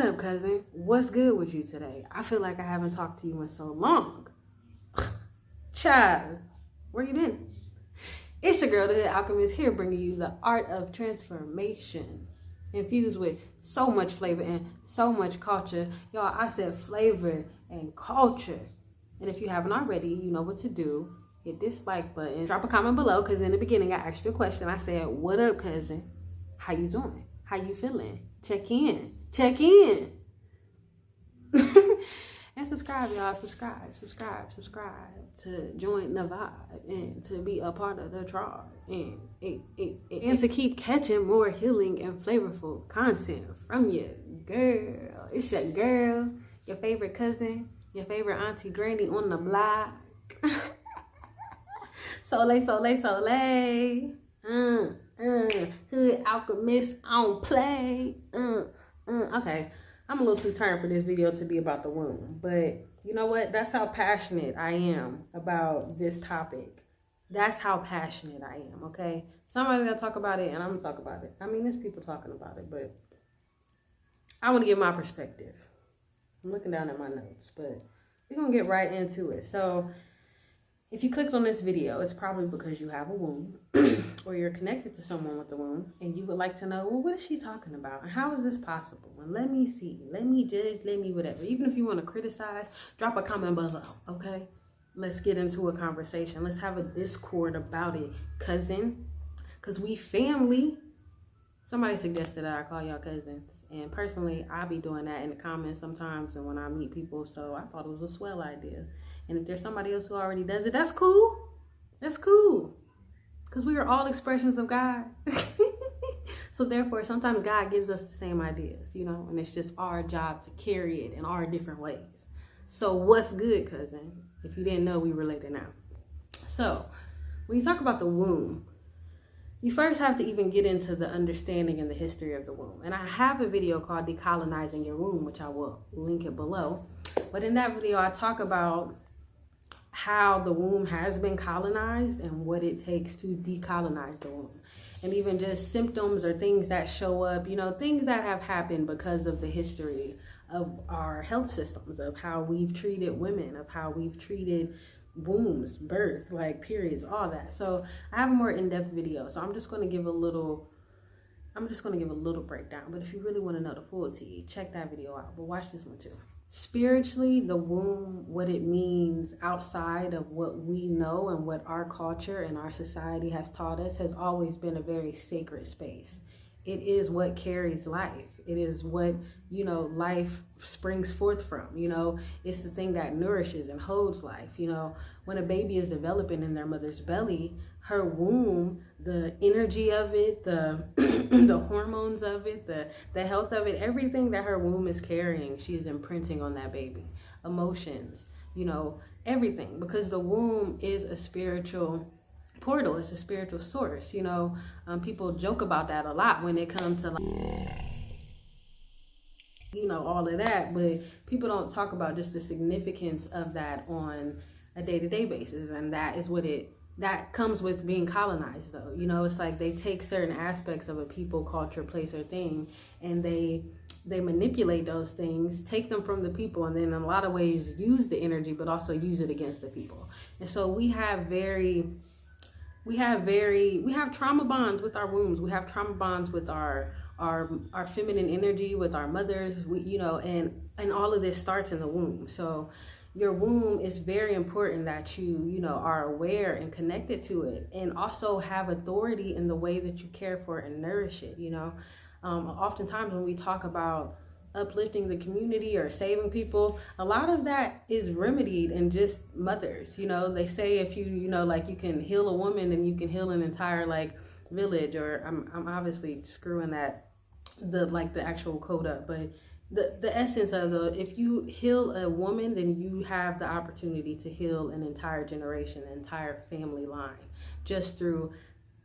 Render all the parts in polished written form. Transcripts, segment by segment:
up, cousin? What's good with you today? I feel like I haven't talked to you in so long. Child, where you been? It's your girl, the Hood Alchemist, here bringing you the art of transformation, infused with so much flavor and so much culture. Y'all, I said flavor and culture. And if you haven't already, you know what to do. Hit this like button. Drop a comment below, because in the beginning I asked you a question. I said, what up, cousin? How you doing? How you feeling? Check in. Check in. And subscribe, y'all. Subscribe to join the vibe and to be a part of the tribe and to keep catching more healing and flavorful content from your girl. It's your girl, your favorite cousin, your favorite auntie granny on the block. Soleilsoill. Hood Alchemist on play. Okay. I'm a little too tired for this video to be about the womb, but you know what? That's how passionate I am about this topic. That's how passionate I am, okay? Somebody's gonna talk about it, and I'm gonna talk about it. I mean, there's people talking about it, but I want to give my perspective. I'm looking down at my notes, but we're gonna get right into it. So, if you clicked on this video, it's probably because you have a womb or you're connected to someone with a womb and you would like to know, well, what is she talking about? And how is this possible? And let me see, let me judge, let me whatever. Even if you want to criticize, drop a comment below, okay? Let's get into a conversation. Let's have a discord about it, cousin, because we family. Somebody suggested that I call y'all cousins. And personally, I be doing that in the comments sometimes and when I meet people. So I thought it was a swell idea. And if there's somebody else who already does it, that's cool. That's cool. Because we are all expressions of God. So therefore, sometimes God gives us the same ideas, you know, and it's just our job to carry it in our different ways. So what's good, cousin? If you didn't know, we related now. So when you talk about the womb, you first have to even get into the understanding and the history of the womb. And I have a video called Decolonizing Your Womb, which I will link it below. But in that video, I talk about how the womb has been colonized and what it takes to decolonize the womb. And even just symptoms or things that show up, you know, things that have happened because of the history of our health systems, of how we've treated women, of how we've treated wombs, birth, like periods, all that. So I have a more in-depth video. So I'm just going to give a little breakdown. But if you really want to know the full tea, check that video out. But watch this one too. Spiritually, the womb, what it means outside of what we know and what our culture and our society has taught us, has always been a very sacred space. It is what carries life. It is what, you know, life springs forth from. You know, it's the thing that nourishes and holds life. You know, when a baby is developing in their mother's belly, her womb, the energy of it, the the hormones of it, the health of it, everything that her womb is carrying, she is imprinting on that baby. Emotions, you know, everything. Because the womb is a spiritual portal. It's a spiritual source. You know, people joke about that a lot when it comes to, like, you know, all of that, but people don't talk about just the significance of that on a day-to-day basis. And that is what that comes with being colonized, though. You know, it's like they take certain aspects of a people, culture, place, or thing, and they manipulate those things, take them from the people, and then in a lot of ways use the energy, but also use it against the people. And so we have trauma bonds with our wombs. We have trauma bonds with our feminine energy, with our mothers, you know, and all of this starts in the womb. So your womb is very important that you know, are aware and connected to it, and also have authority in the way that you care for and nourish it. You know, oftentimes when we talk about uplifting the community or saving people, a lot of that is remedied in just mothers. You know, they say if you know, like, you can heal a woman and you can heal an entire, like, village, or I'm obviously screwing the actual code up, but the essence of if you heal a woman, then you have the opportunity to heal an entire generation, an entire family line, just through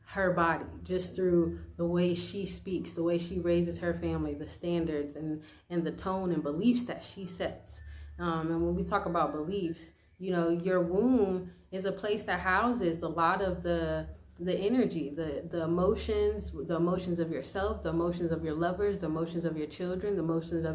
her body, just through the way she speaks, the way she raises her family, the standards and the tone and beliefs that she sets. And when we talk about beliefs, you know, your womb is a place that houses a lot of the the energy, the emotions of yourself, the emotions of your lovers, the emotions of your children, the emotions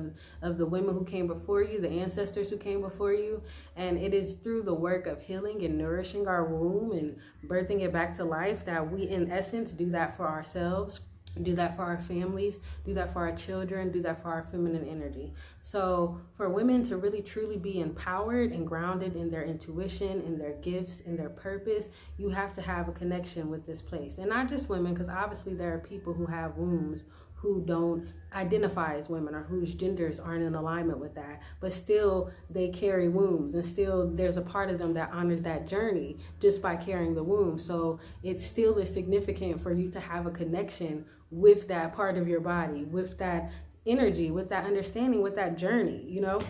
of the women who came before you, the ancestors who came before you. And it is through the work of healing and nourishing our womb and birthing it back to life that we, in essence, do that for ourselves, do that for our families, do that for our children, do that for our feminine energy. So for women to really truly be empowered and grounded in their intuition, in their gifts, in their purpose, you have to have a connection with this place. And not just women, because obviously there are people who have wombs who don't identify as women or whose genders aren't in alignment with that, but still they carry wombs, and still there's a part of them that honors that journey just by carrying the womb. So it still is significant for you to have a connection with that part of your body, with that energy, with that understanding, with that journey, you know?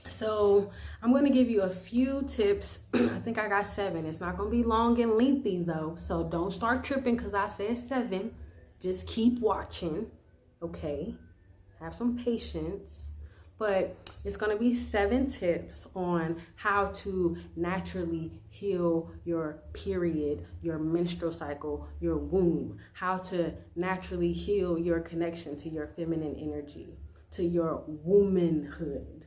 So I'm going to give you a few tips. I think I got 7. It's not going to be long and lengthy though, so don't start tripping because I said 7. Just keep watching. Okay, have some patience, but it's going to be 7 tips on how to naturally heal your period, your menstrual cycle, your womb, how to naturally heal your connection to your feminine energy, to your womanhood.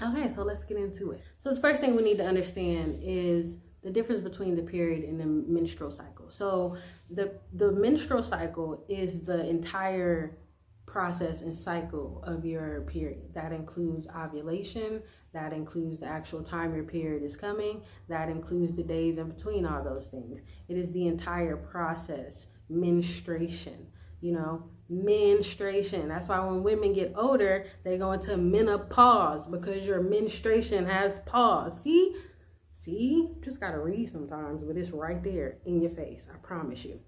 Okay, so let's get into it. So the first thing we need to understand is the difference between the period and the menstrual cycle. So the menstrual cycle is the entire process and cycle of your period. That includes ovulation, that includes the actual time your period is coming, that includes the days in between all those things. It is the entire process, menstruation, you know, menstruation. That's why when women get older, they go into menopause, because your menstruation has paused. See, just gotta read sometimes, but it's right there in your face, I promise you.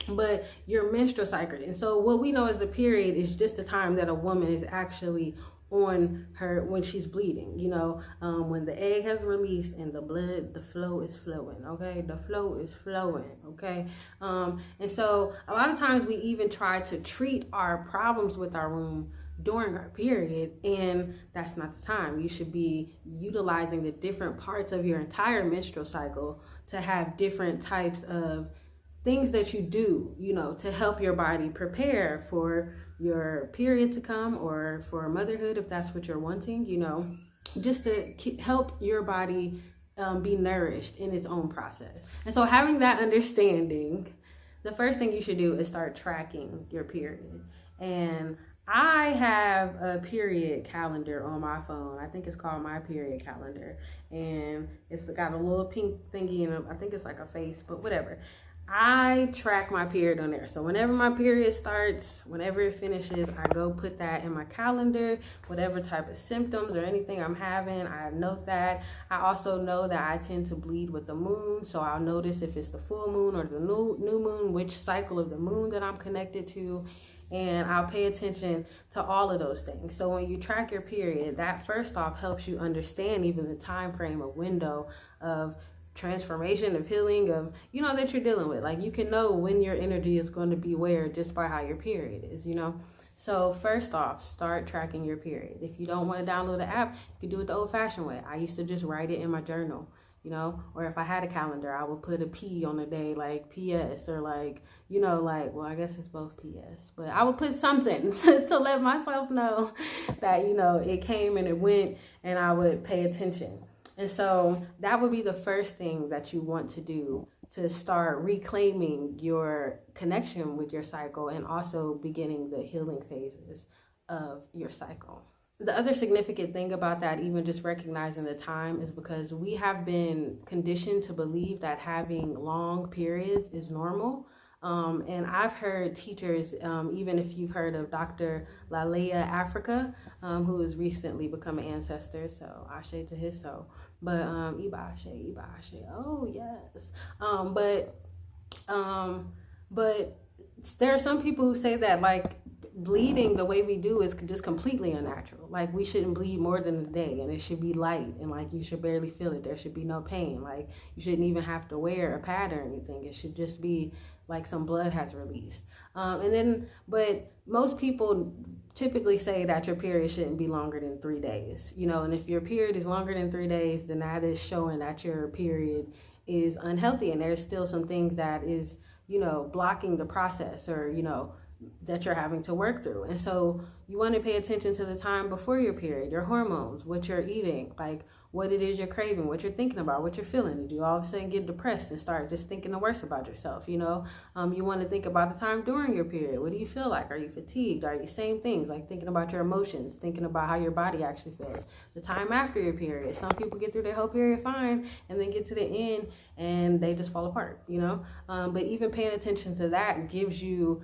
But your menstrual cycle, and so what we know as a period is just the time that a woman is actually on her, when she's bleeding, you know, when the egg has released and the blood, the flow is flowing, okay? The flow is flowing, okay? And so a lot of times we even try to treat our problems with our womb during our period, and that's not the time. You should be utilizing the different parts of your entire menstrual cycle to have different types of things that you do, you know, to help your body prepare for your period to come, or for motherhood if that's what you're wanting, you know, just to help your body be nourished in its own process. And so having that understanding, the first thing you should do is start tracking your period. And I have a period calendar on my phone. I think it's called My Period Calendar, and it's got a little pink thingy, and I think it's like a face, but whatever. I track my period on there. So whenever my period starts, whenever it finishes, I go put that in my calendar. Whatever type of symptoms or anything I'm having, I note that. I also know that I tend to bleed with the moon, so I'll notice if it's the full moon or the new moon, which cycle of the moon that I'm connected to. And I'll pay attention to all of those things. So when you track your period, that first off helps you understand even the time frame, a window of transformation, of healing, of, you know, that you're dealing with. Like, you can know when your energy is going to be where just by how your period is, you know. So first off, start tracking your period. If you don't want to download the app, you can do it the old-fashioned way. I used to just write it in my journal, you know, or if I had a calendar, I would put a P on the day, like PS, or like, you know, like, well, I guess it's both PS, but I would put something to let myself know that, you know, it came and it went, and I would pay attention. And so that would be the first thing that you want to do to start reclaiming your connection with your cycle, and also beginning the healing phases of your cycle. The other significant thing about that, even just recognizing the time, is because we have been conditioned to believe that having long periods is normal. And I've heard teachers, even if you've heard of Dr. Lalea Africa, who has recently become an ancestor, so ashe to his soul. But Iba ashe, oh yes. But there are some people who say that, like, bleeding the way we do is just completely unnatural. Like, we shouldn't bleed more than a day, and it should be light, and like, you should barely feel it. There should be no pain. Like, you shouldn't even have to wear a pad or anything. It should just be like some blood has released. But most people typically say that your period shouldn't be longer than 3 days, you know, and if your period is longer than 3 days, then that is showing that your period is unhealthy, and there's still some things that is, you know, blocking the process, or, you know, that you're having to work through. And so you want to pay attention to the time before your period, your hormones, what you're eating, like what it is you're craving, what you're thinking about, what you're feeling. Do you all of a sudden get depressed and start just thinking the worst about yourself? You know, you want to think about the time during your period. What do you feel like? Are you fatigued? Are you same things, like thinking about your emotions, thinking about how your body actually feels? The time after your period. Some people get through their whole period fine and then get to the end and they just fall apart, you know? But even paying attention to that gives you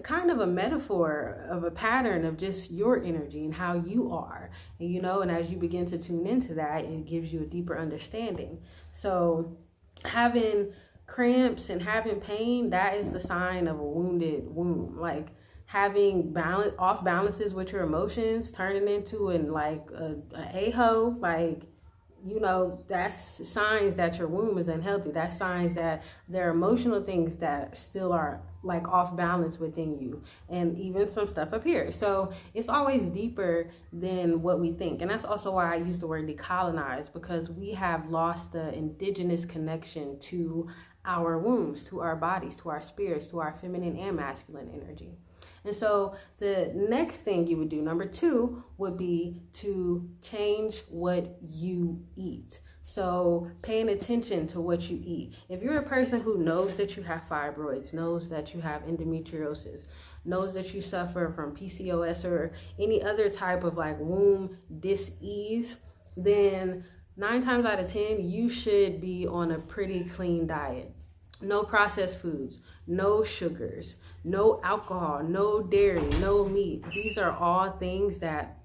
kind of a metaphor of a pattern of just your energy and how you are, and, you know, and as you begin to tune into that, it gives you a deeper understanding. So having cramps and having pain, that is the sign of a wounded womb. Like having off balances with your emotions, turning into a-ho, like, you know, that's signs that your womb is unhealthy. That's signs that there are emotional things that still are like off balance within you, and even some stuff up here. So it's always deeper than what we think. And that's also why I use the word decolonize, because we have lost the indigenous connection to our wombs, to our bodies, to our spirits, to our feminine and masculine energy. And so the next thing you would do, number 2, would be to change what you eat. So paying attention to what you eat. If you're a person who knows that you have fibroids, knows that you have endometriosis, knows that you suffer from PCOS or any other type of like womb dis-ease, then 9 times out of 10, you should be on a pretty clean diet. No processed foods, no sugars, no alcohol, no dairy, no meat. These are all things that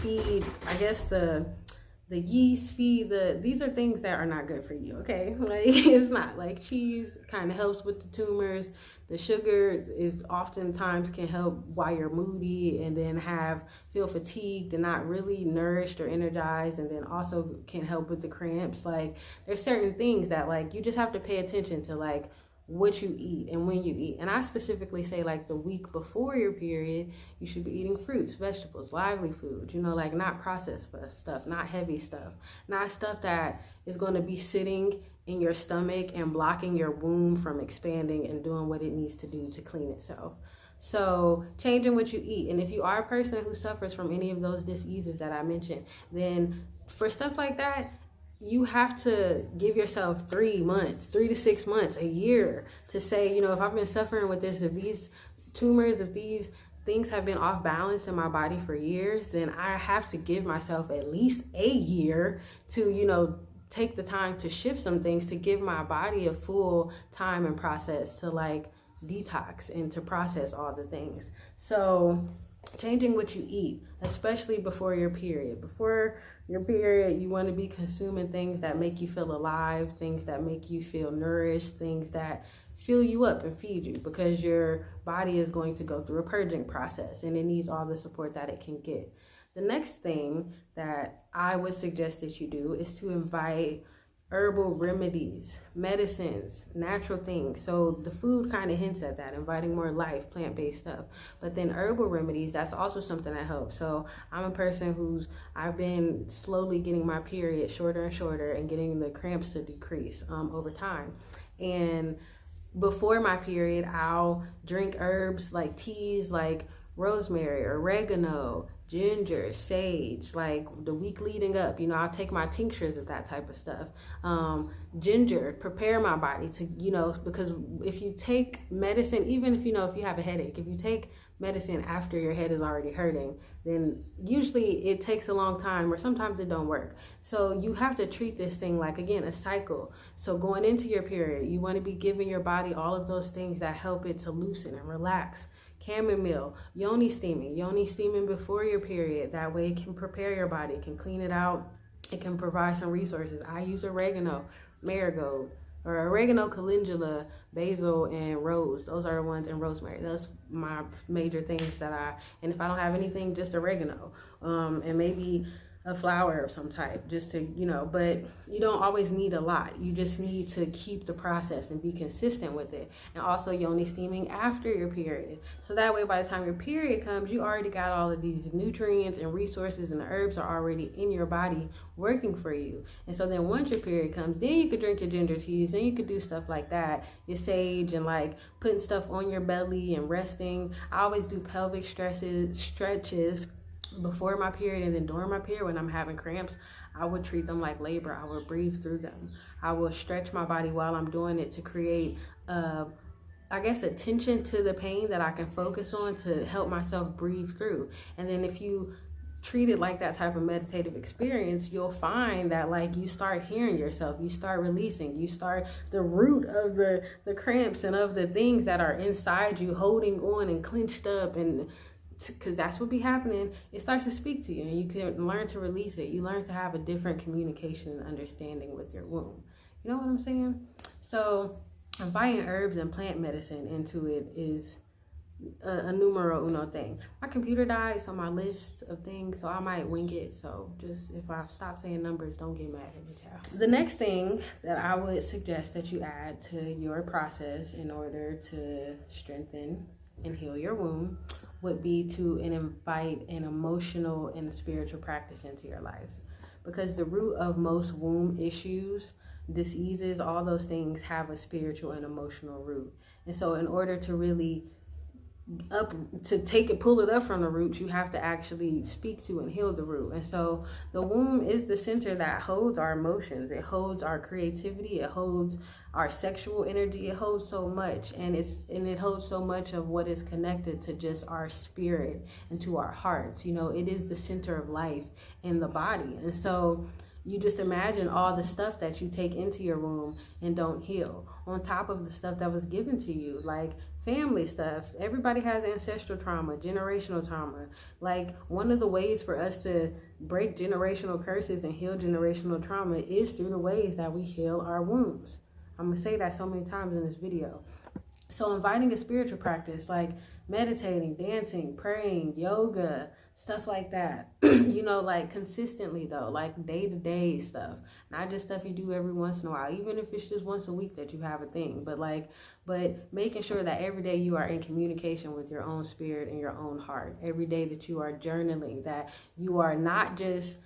feed, I guess, the yeast, feed these are things that are not good for you, okay? Like, it's not like cheese kind of helps with the tumors. The sugar is oftentimes can help while you're moody, and then feel fatigued and not really nourished or energized, and then also can help with the cramps. Like, there's certain things that like you just have to pay attention to, like what you eat and when you eat. And I specifically say like the week before your period, you should be eating fruits, vegetables, lively foods, you know, like not processed stuff, not heavy stuff, not stuff that is going to be sitting in your stomach and blocking your womb from expanding and doing what it needs to do to clean itself. So changing what you eat. And if you are a person who suffers from any of those diseases that I mentioned, then for stuff like that, you have to give yourself 3 months, 3 to 6 months, a year, to say, you know, if I've been suffering with this, if these tumors, if these things have been off balance in my body for years, then I have to give myself at least a year to, you know, take the time to shift some things, to give my body a full time and process to like detox and to process all the things. So changing what you eat, especially before your period. Before your period, you want to be consuming things that make you feel alive, things that make you feel nourished, things that fill you up and feed you, because your body is going to go through a purging process and it needs all the support that it can get. The next thing that I would suggest that you do is to invite herbal remedies, medicines, natural things. So the food kind of hints at that, inviting more life, plant-based stuff. But then herbal remedies, that's also something that helps. So I'm a person I've been slowly getting my period shorter and shorter and getting the cramps to decrease over time. And before my period, I'll drink herbs like teas like rosemary, oregano, ginger, sage. Like the week leading up, you know, I'll take my tinctures of that type of stuff. Ginger, prepare my body to, you know, because if you take medicine, even if, you know, if you have a headache, if you take medicine after your head is already hurting, then usually it takes a long time, or sometimes it don't work. So you have to treat this thing like, again, a cycle. So going into your period, you want to be giving your body all of those things that help it to loosen and relax. Chamomile, yoni steaming before your period. That way it can prepare your body, it can clean it out, it can provide some resources. I use oregano, marigold, or oregano, calendula, basil, and rose. Those are the ones, and rosemary. Those my major things and if I don't have anything, just oregano. And maybe a flower of some type, just to, you know, but you don't always need a lot. You just need to keep the process and be consistent with it. And also yoni steaming after your period. So that way, by the time your period comes, you already got all of these nutrients and resources, and the herbs are already in your body working for you. And so then once your period comes, then you could drink your ginger teas, then you could do stuff like that, your sage, and like putting stuff on your belly and resting. I always do pelvic stretches before my period and then during my period. When I'm having cramps, I would treat them like labor. I would breathe through them. I will stretch my body while I'm doing it to create I guess attention to the pain that I can focus on to help myself breathe through. And then if you treat it like that type of meditative experience, you'll find that like you start hearing yourself, you start releasing, you start the root of the cramps and of the things that are inside you holding on and clenched up, and because that's what be happening, it starts to speak to you, and you can learn to release it. You learn to have a different communication and understanding with your womb. You know what I'm saying? So inviting herbs and plant medicine into it is a numero uno thing. My computer died, so my list of things, so I might wing it. So just if I stop saying numbers, don't get mad at me, child. The next thing that I would suggest that you add to your process in order to strengthen and heal your womb would be to invite an emotional and spiritual practice into your life. Because the root of most womb issues, diseases, all those things have a spiritual and emotional root. And so in order to really pull it up from the roots, you have to actually speak to and heal the root. And so the womb is the center that holds our emotions. It holds our creativity. It holds our sexual energy. It holds so much, and it holds so much of what is connected to just our spirit and to our hearts. You know, it is the center of life in the body. And so you just imagine all the stuff that you take into your womb and don't heal, on top of the stuff that was given to you, like family stuff. Everybody has ancestral trauma, generational trauma. Like, one of the ways for us to break generational curses and heal generational trauma is through the ways that we heal our wombs. I'm gonna say that so many times in this video. So inviting a spiritual practice like meditating, dancing, praying, yoga, stuff like that, you know, like consistently though, like day-to-day stuff, not just stuff you do every once in a while, even if it's just once a week that you have a thing, but making sure that every day you are in communication with your own spirit and your own heart. Every day that you are journaling, that you are not just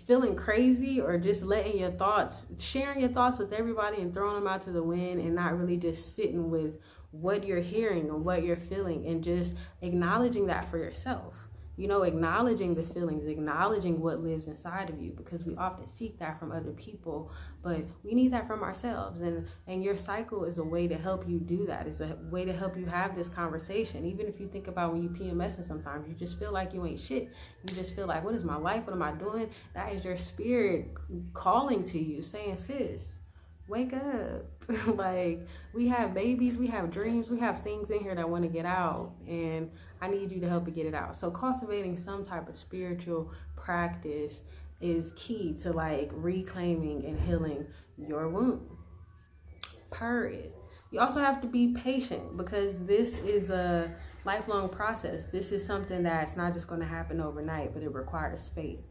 feeling crazy or just letting your thoughts, sharing your thoughts with everybody and throwing them out to the wind, and not really just sitting with what you're hearing or what you're feeling, and just acknowledging that for yourself. You know, acknowledging the feelings, acknowledging what lives inside of you, because we often seek that from other people, but we need that from ourselves. And your cycle is a way to help you do that. It's a way to help you have this conversation. Even if you think about when you PMSing, sometimes you just feel like you ain't shit. You just feel like, what is my life? What am I doing? That is your spirit calling to you, saying, sis, wake up. Like, we have babies, we have dreams, we have things in here that want to get out, and I need you to help it get it out. So cultivating some type of spiritual practice is key to like reclaiming and healing your womb. Period. You also have to be patient, because this is a lifelong process. This is something that's not just going to happen overnight, but it requires faith.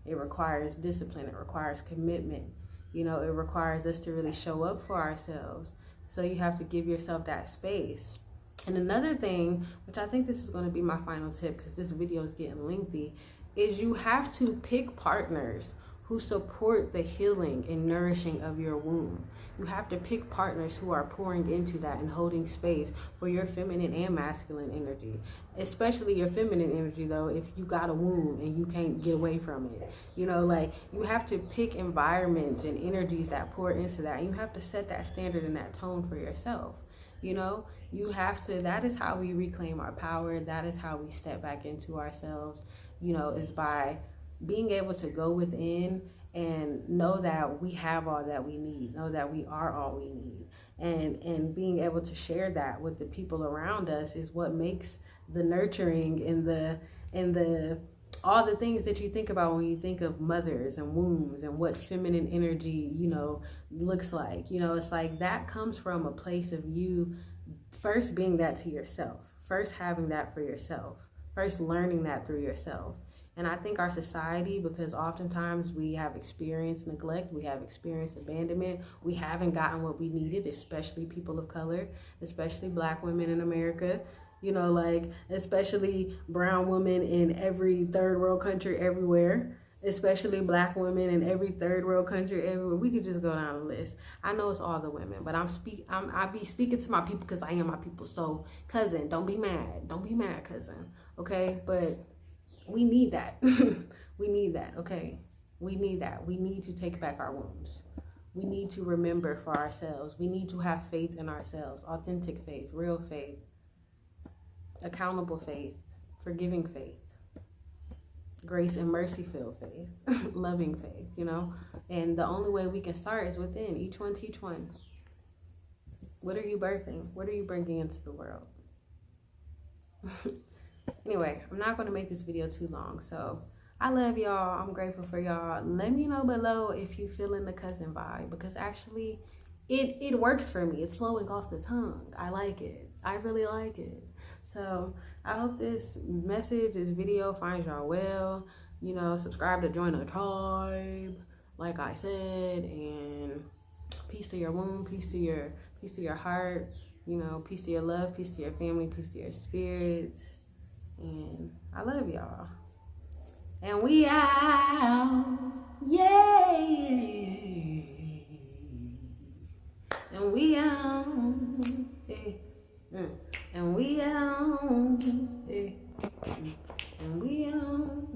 It requires discipline. It requires commitment. You know, it requires us to really show up for ourselves. So you have to give yourself that space. And another thing, which I think this is going to be my final tip, because this video is getting lengthy, is you have to pick partners who support the healing and nourishing of your womb. You have to pick partners who are pouring into that and holding space for your feminine and masculine energy. Especially your feminine energy, though, if you got a womb and you can't get away from it. You know, like, you have to pick environments and energies that pour into that. And you have to set that standard and that tone for yourself. You know, you have to, that is how we reclaim our power. That is how we step back into ourselves, you know, is by being able to go within and know that we have all that we need, know that we are all we need. And being able to share that with the people around us is what makes the nurturing and the all the things that you think about when you think of mothers and wombs and what feminine energy, you know, looks like. You know, it's like that comes from a place of you first being that to yourself, first having that for yourself, first learning that through yourself. And I think our society, because oftentimes we have experienced neglect, we have experienced abandonment, we haven't gotten what we needed, especially people of color, especially Black women in America, you know, like especially brown women in every third world country everywhere, especially Black women in every third world country everywhere. We could just go down the list. I know it's all the women, but I be speaking to my people because I am my people. So cousin, don't be mad. Don't be mad, cousin. Okay? But we need that. We need that, okay? We need that. We need to take back our wombs. We need to remember for ourselves. We need to have faith in ourselves. Authentic faith, real faith, accountable faith, forgiving faith, grace and mercy filled faith, loving faith, you know? And the only way we can start is within. Each one teach one. What are you birthing? What are you bringing into the world? Anyway, I'm not going to make this video too long. So I love y'all. I'm grateful for y'all. Let me know below if you feeling the cousin vibe, because actually it works for me. It's flowing off the tongue. I like it. I really like it. So I hope this message, this video finds y'all well. You know, subscribe to join the tribe, like I said, and peace to your womb, peace to your heart, you know, peace to your love, peace to your family, peace to your spirits. And I love y'all. And we out. Yay. And we out. And we out. And we out.